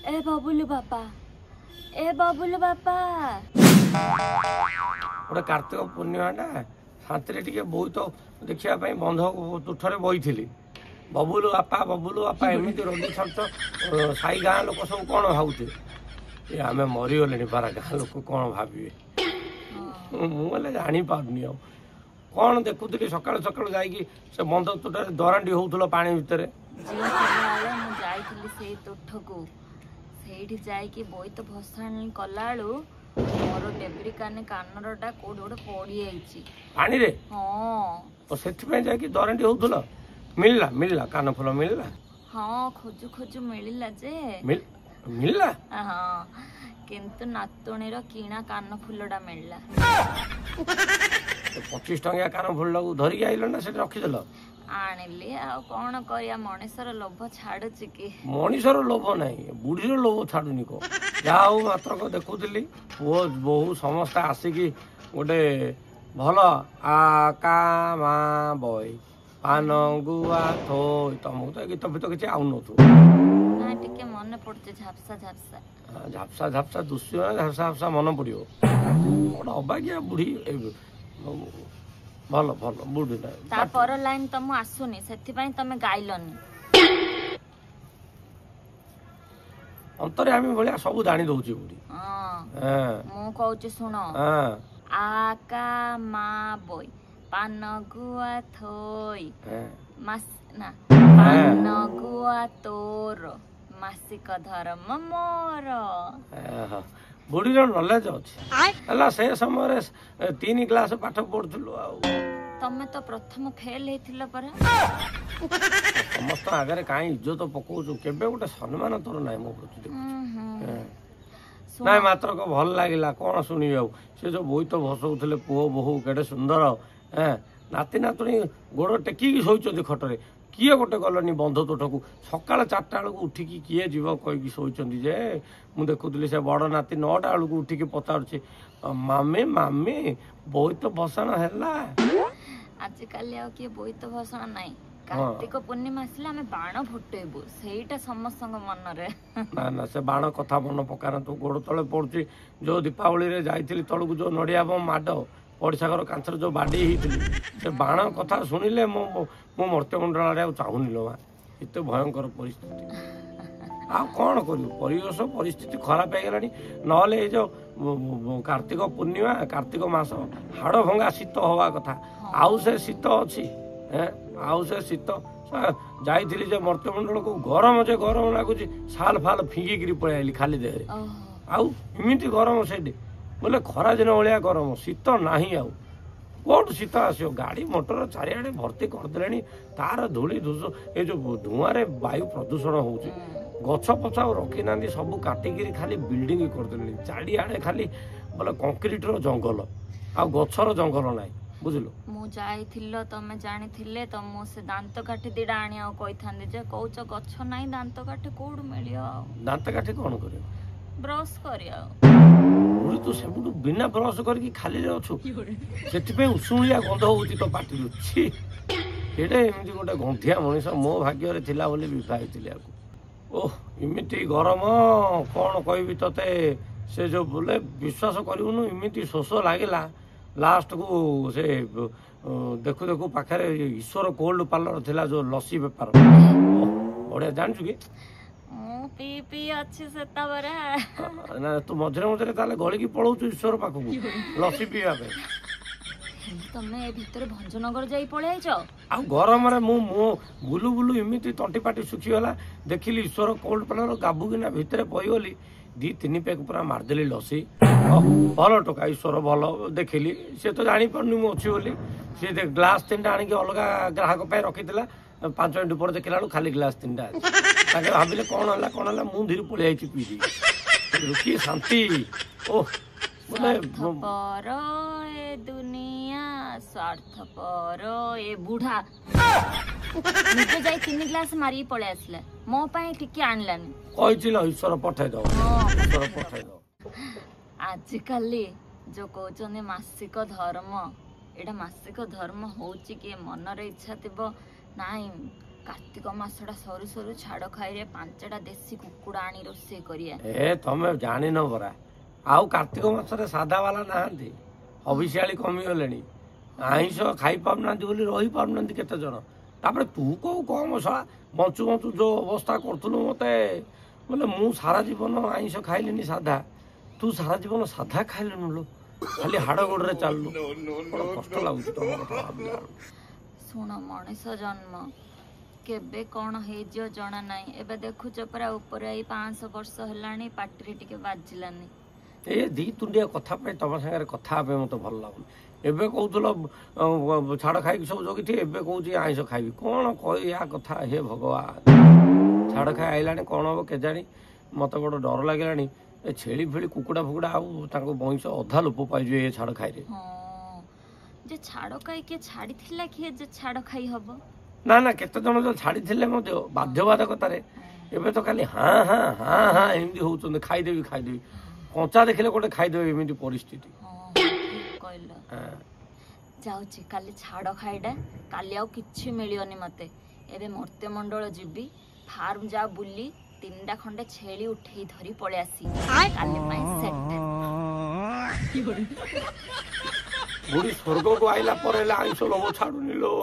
ए बबुलू बापा गोटे कार्तिक पूर्णिमाटा शांति टे बहुत देखापी बंध तुठरे बही बबुलू बापा एमती रोगी छाड़ साई गाँ लोक सब कौन भावुए ये आम मरीगले पारा गाँ लोक कौन भावे मुझे जानी पारनी आ कौन देखुली सका सका जा बंध तुठरे दरांडी होउथलो पानी भितर से तुठकू से जाइए बोईत भसाणी कला मोर डेबरी काने कानरटा कोड गोटे पड़ी जाइए पानी रे हाँ से दरांडी होउथलो मिलला मिलला कान फूल मिलला हाँ खोजु खोजु मिलला जे मिलला हाँ किंतु नातुणी किणा कान फूलटा मिलला 25 टंकिया कान फूल धरिक आइल ना से रखीदेल आनिली आ कौन करिया मनीषर लोभ छाड़ुची कि मनीषर लोभ नहीं बुढ़ीर लोभ छाड़ुनी को जहाँ मात्र को देखुली पुओ बहु समस्त आसिकी गोटे भल आका मा बय पान गुआ थो तुमको तो गीत फीत किसी आउन मन पड़े झापसा झापसा झापसा झापसा दुष्य झापसा झापसा मन पड़ो गोटे अबागिया बुढ़ी भल भल बुढ़ी पर लाइन तुम आसुनी से तमें गाइलनी अंतरे आम भाया सब जानी दौची बुढ़ी मु कहूँ शुण आका मा बोई पान गुआ थोई ना पान गुआ तोर मासिक धर्म मोर बुढ़ीर नॉलेज अच्छे से समय 3 क्लास पाठ पढ़ुलु तमे तो प्रथम फेल हेथिल परा समस्त आगे कहीं इज्जत पकाऊ केबे गोटे सम्मान तोर ना मो प्रति ना मात्र को भल लगे कौन शुणी से जो बोईत भसौले पुओ बोहू केड़े सुंदर नाती नातुणी गोड़ टेकिकी शोचती खटरे किए गोटे गलनी बंध तोठकू सका 4टा बेलू उठिकी किए जीव कहीकि शोचती जे मु देखुली से बड़ नाती 9टा बेलू उठिकी पचारुचे मामे मामे बोईत भसाण है आजिकल किए बोईत भसाण नाई कार्तिक पूर्णिमा आसले आमे बाण फुटेबू सेटा समस्त मन रे ना ना से बाण कथा मन पकाना तू गोड़ तले पड़ुची जो दीपावली रे जाइथिली तळकू जो नडिया बम माड पड़िशा घर कांथर जो बाड़ी होती से बाण कथा शुणिले मो मर्त्यमंडल चाहूनी लो एत भयंकर परिस्थिति आ कौन कर परिवेश परिस्थिति खराब हो गलानी नहले जो कार्तिक पूर्णिमा कार्तिक मास हाड़ भंगा शीत हवा कथा आउ से शीत अच्छी आउ से शीत जाइली जे मर्त्यमंडल को गरम जे गरम लगुच साल फाल फिंगिकी पलि खाली देह आउ इमिति गरम से बोले खरा दिन भाया गरम शीत नहीं आउ कौट शीत आसो गाड़ी मोटर चारिड़े भर्ती करदे तार धूली धूस ये जो धुआं वायु प्रदूषण हो गछ पछ रखी ना सब काटिकी खाली बिल्डिंग करदे चारिड़े खाली बोले कंक्रीटर जंगल आ गछर जंगल ना बुझल मु जाइथिलो तमे जानिथिले त मु से दांत काठी दिडा आनी आ कहि थांदे जे कहउछ गछ नाही दांत काठी कोड मिलियो दांत काठी कोन करे ब्रश करिया बुढ़ी तू सब बिना ब्रश करके खाली अच्छु से उषुणिया गंध हो तो पार्टी छी एमती गोटे गंधिया मनीष मो भाग्य थिला बोली विवाह ओह इमिति गरम कौन कहबी तते से जो बोले विश्वास करूनु इमिति शोष लगिला लास्ट को से देखु देखु पाखे ईश्वर कोल्ड पार्लर थिला जो लस्सी बेपार बढ़िया जानचु कि पी पी अच्छी से ना तू मझे मझे ताले गली की पलाऊ ईश्वर पाखक लस्सी पीवा तमे ए भितर भंजनगर जाई पळे आइछ आ गरम रे मु बुलु बुलु इमिति तंटी पाटी सुखी गला देखिली ईश्वर कोल्ड पार्लर गाबू किना भितर पई गली 2-3 पैक पूरा मारदेली लस्सी भल टोका ईश्वर भल देखिली से तो जानी पारनी मु अच्छी बोली से ग्लास 3टा आनिक अलग ग्राहक पे रखीला 5 मिनट पर देखला खाली ग्लास 3टा भाविले कौन है मुझे पलि आई पी रुकी शांति ओह स्वार्थपर ए दुनिया स्वार्थपर ए बुढ़ा निजे जाई 3 ग्लास मारी पळे आसले मो पाई टिके आनलानी कहिथिलो ईश्वर पठाई दो ईश्वर पठाई दो आजिकाली जो कहउचने मासिक धर्म एटा मासिक धर्म होउची के मन रे इच्छा थिबो नाई कार्तिक मासटा सरू सरू छाड़ खाई 5टा देसी कुकुड़ा आनी रोषे करिया ए तमे जानी न परा आउ कार्तिक मासरे साधा वाला नहांती अभिशाली कमिगलेनी आइंष खाई पारुनांती बोली रही पारुनांती केते जण तापरे तू को कम सळा बंचु बंचु जो अवस्था करथुलु मते बोले मु सारा जीवन आइंष खाइलिनी साधा तू सारा जीवन साधा खाइलनु लो खाली हाड़ गोड़े चललु कष्ट लागुଛି ତମ କଥା ଭାବିଲା शुण मनीष जन्म केबे कौन हो जना ना एबे देखुच परा ऊपर 500 वर्ष हेलानी पार्टी टिके बाजिलानी ए दी तुंडिया कथा पे तम संगे कथा पे मते भल लागुनी एबे कहउतलो छाड़ खाई सब जगिथि एबे कहउची आइंष खाइबी कोन कहया कथा हे भगवान छाड़ खाई आइलानी कोन हो के जानी मते बड़ डर लागलानी ए छेली फेली कुकुड़ा फुकुड़ा आउ ताको वंश अधा लोप पाइजे ए छाड़ खाई रे हां जे छाड़ खाई के छाड़ी थिला कि जे छाड़ खाई हबो ना ना केते जन जो छाड़ी थिले मते बाध्यबाधकता रे एबे तो खाली हां हां हां हां एमदी होउचंद खाइदेबी कंचा देखले कोटे खाइदेबी एमदी परिस्थिति कहला जाउची काली छाड़ खाइडा काली आउ किछि मिलियोनी मते एबे मर्त्य मंडल जीबी फार्म जा बुली 3टा खंडे छेली उठेई धरी पळे आसी काली पाई सेट बुढ़ी स्वर्ग को आइला पर आइंष लोभ छाड़ुनी लो